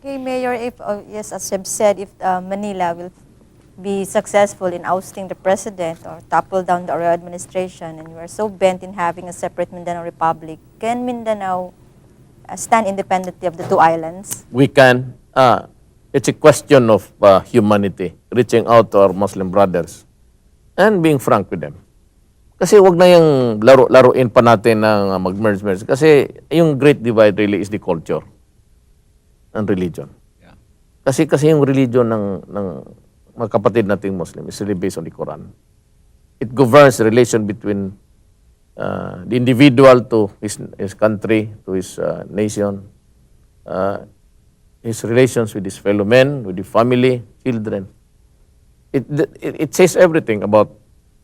Okay, Mayor, if, yes, as you've said, if Manila will be successful in ousting the president or topple down the Arroyo administration, and you are so bent in having a separate Mindanao Republic, can Mindanao stand independently of the two islands? We can. It's a question of humanity, reaching out to our Muslim brothers and being frank with them. Kasi wag na yung laro-laruin pa natin ng mag-merge-merge. Kasi yung great divide really is the culture and religion. Yeah. Kasi yung religion ng mga kapatid nating Muslim is really based on the Quran. It governs the relation between the individual to his country, to his nation, his relations with his fellow men, with the family, children. It says everything about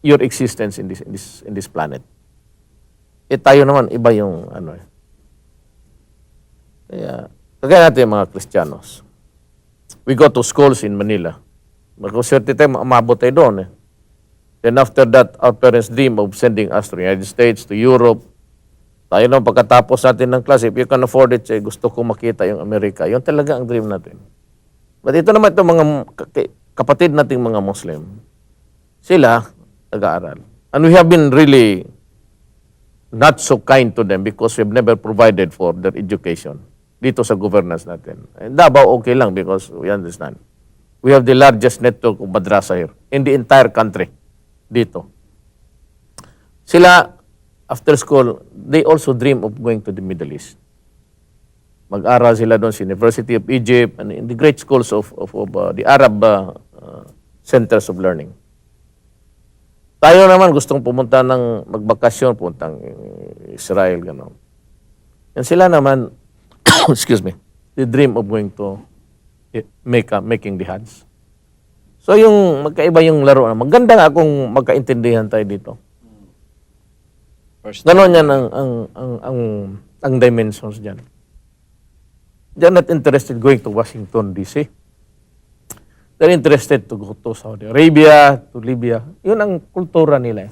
your existence in this planet. Tayo naman iba yung ano. Kaya natin mga Kristiyanos. We go to schools in Manila. Magkoserte tayo, umabot tayo doon. Then after that, our parents dream of sending us to the United States, to Europe. Tayo naman pagkatapos natin ng class, if you can afford it, gusto ko makita yung Amerika. Yun talaga ang dream natin. But ito naman itong mga kapatid nating mga Muslim. Sila, nag-aaral. And we have been really not so kind to them because we have never provided for their education dito sa governance natin. And Davao okay lang because we understand. We have the largest network of madrasa here in the entire country dito. Sila, after school, they also dream of going to the Middle East. Mag-aral sila doon sa University of Egypt and in the great schools of the Arab centers of learning. Tayo naman gustong pumunta ng magbakasyon, puntang Israel, gano'n. And sila naman, excuse me, they dream of going to making the Hajj. So yung magkaiba yung laro. Maganda nga kung magkaintindihan tayo dito. Gano'n yan ang dimensions dyan. They're not interested going to Washington, D.C. They're interested to go to Saudi Arabia, to Libya. Yun ang kultura nila.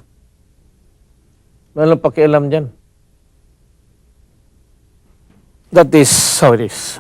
Walang pakialam dyan. That is how it is.